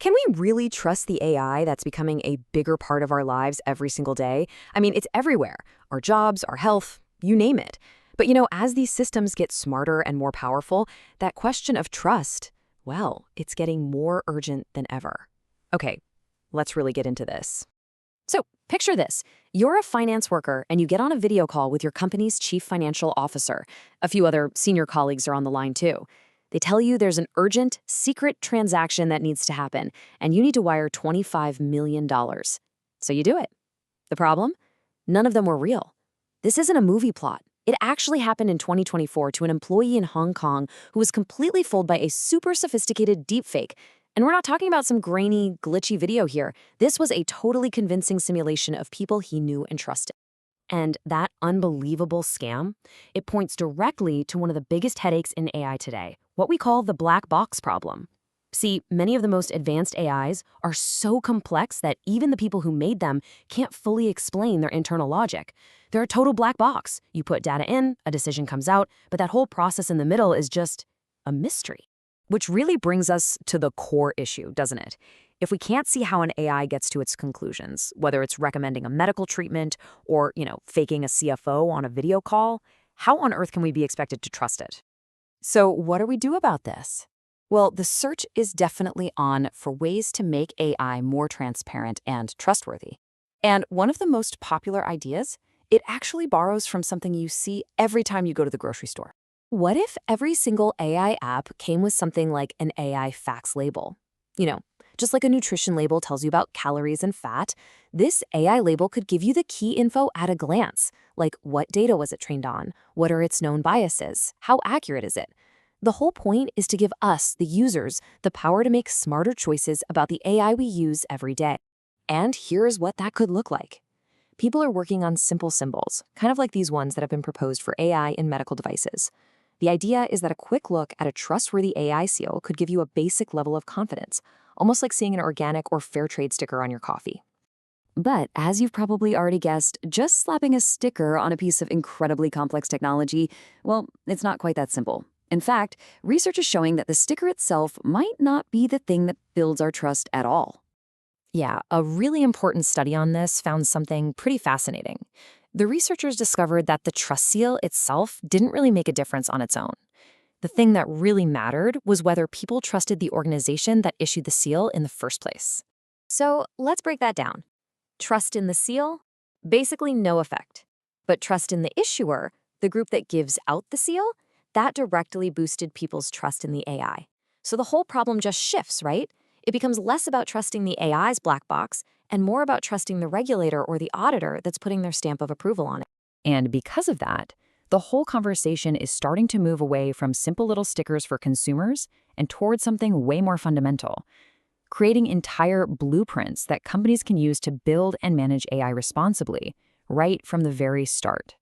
Can we really trust the AI that's becoming a bigger part of our lives every single day? I mean, it's everywhere. Our jobs, our health, you name it. But as these systems get smarter and more powerful, that question of trust, well, it's getting more urgent than ever. Okay, let's really get into this. So, picture this. You're a finance worker and you get on a video call with your company's chief financial officer. A few other senior colleagues are on the line too. They tell you there's an urgent, secret transaction that needs to happen, and you need to wire $25 million. So you do it. The problem? None of them were real. This isn't a movie plot. It actually happened in 2024 to an employee in Hong Kong who was completely fooled by a super sophisticated deepfake. And we're not talking about some grainy, glitchy video here. This was a totally convincing simulation of people he knew and trusted. And that unbelievable scam, it points directly to one of the biggest headaches in AI today, what we call the black box problem. See, many of the most advanced AIs are so complex that even the people who made them can't fully explain their internal logic. They're a total black box. You put data in, a decision comes out, but that whole process in the middle is just a mystery. Which really brings us to the core issue, doesn't it? If we can't see how an AI gets to its conclusions, whether it's recommending a medical treatment or, faking a CFO on a video call, how on earth can we be expected to trust it? So what do we do about this? Well, the search is definitely on for ways to make AI more transparent and trustworthy. And one of the most popular ideas, it actually borrows from something you see every time you go to the grocery store. What if every single AI app came with something like an AI facts label? Just like a nutrition label tells you about calories and fat, this AI label could give you the key info at a glance, like what data was it trained on, what are its known biases, how accurate is it? The whole point is to give us, the users, the power to make smarter choices about the AI we use every day. And here's what that could look like. People are working on simple symbols, kind of like these ones that have been proposed for AI in medical devices. The idea is that a quick look at a trustworthy AI seal could give you a basic level of confidence, almost like seeing an organic or fair trade sticker on your coffee. But as you've probably already guessed, just slapping a sticker on a piece of incredibly complex technology, well, it's not quite that simple. In fact, research is showing that the sticker itself might not be the thing that builds our trust at all. Yeah, a really important study on this found something pretty fascinating. The researchers discovered that the trust seal itself didn't really make a difference on its own. The thing that really mattered was whether people trusted the organization that issued the seal in the first place. So let's break that down. Trust in the seal? Basically no effect. But trust in the issuer, the group that gives out the seal, that directly boosted people's trust in the AI. So the whole problem just shifts, right? It becomes less about trusting the AI's black box and more about trusting the regulator or the auditor that's putting their stamp of approval on it. And because of that, the whole conversation is starting to move away from simple little stickers for consumers and towards something way more fundamental, creating entire blueprints that companies can use to build and manage AI responsibly, right from the very start.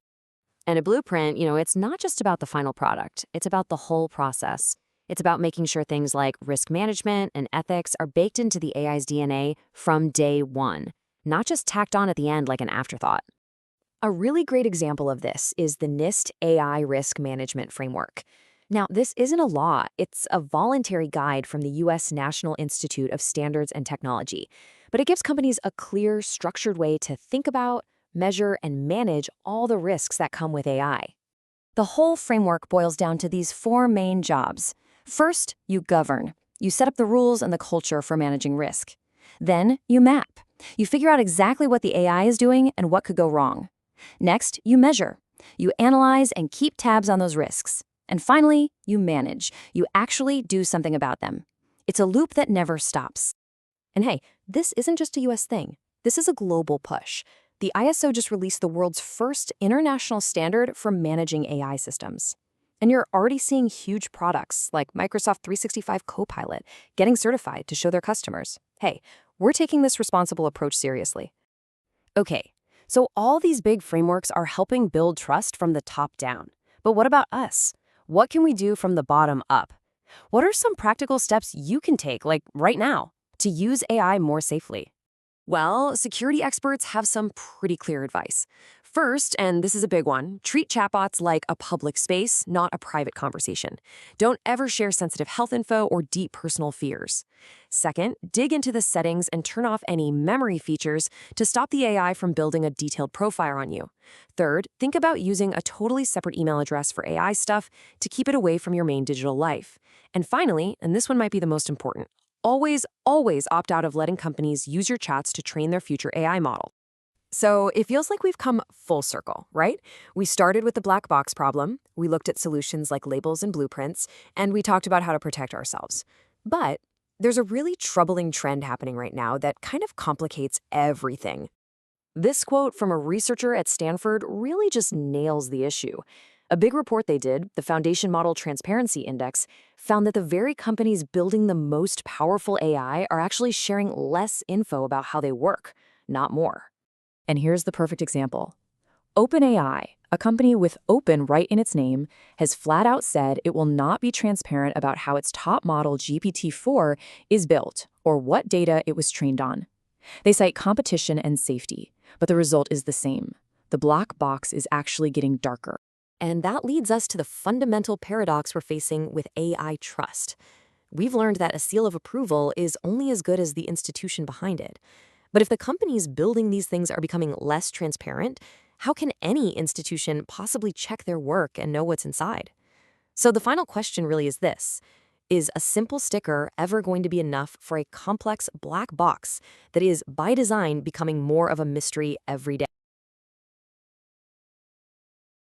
And a blueprint, it's not just about the final product. It's about the whole process. It's about making sure things like risk management and ethics are baked into the AI's DNA from day one, not just tacked on at the end like an afterthought. A really great example of this is the NIST AI Risk Management Framework. Now, this isn't a law. It's a voluntary guide from the U.S. National Institute of Standards and Technology, but it gives companies a clear, structured way to think about, measure, and manage all the risks that come with AI. The whole framework boils down to these 4 main jobs. First, you govern. You set up the rules and the culture for managing risk. Then, you map. You figure out exactly what the AI is doing and what could go wrong. Next, you measure. You analyze and keep tabs on those risks. And finally, you manage. You actually do something about them. It's a loop that never stops. And hey, this isn't just a US thing. This is a global push. The ISO just released the world's first international standard for managing AI systems. And you're already seeing huge products like Microsoft 365 Copilot getting certified to show their customers, hey, we're taking this responsible approach seriously. Okay, so all these big frameworks are helping build trust from the top down. But what about us? What can we do from the bottom up? What are some practical steps you can take, like right now, to use AI more safely? Well, security experts have some pretty clear advice. First, and this is a big one, treat chatbots like a public space, not a private conversation. Don't ever share sensitive health info or deep personal fears. Second, dig into the settings and turn off any memory features to stop the AI from building a detailed profile on you. Third, think about using a totally separate email address for AI stuff to keep it away from your main digital life. And finally, and this one might be the most important, always, always opt out of letting companies use your chats to train their future AI model. So it feels like we've come full circle, right? We started with the black box problem, we looked at solutions like labels and blueprints, and we talked about how to protect ourselves. But there's a really troubling trend happening right now that kind of complicates everything. This quote from a researcher at Stanford really just nails the issue. A big report they did, the Foundation Model Transparency Index, found that the very companies building the most powerful AI are actually sharing less info about how they work, not more. And here's the perfect example. OpenAI, a company with open right in its name, has flat out said it will not be transparent about how its top model GPT-4 is built or what data it was trained on. They cite competition and safety, but the result is the same. The black box is actually getting darker. And that leads us to the fundamental paradox we're facing with AI trust. We've learned that a seal of approval is only as good as the institution behind it. But if the companies building these things are becoming less transparent, how can any institution possibly check their work and know what's inside? So the final question really is this. Is a simple sticker ever going to be enough for a complex black box that is, by design, becoming more of a mystery every day?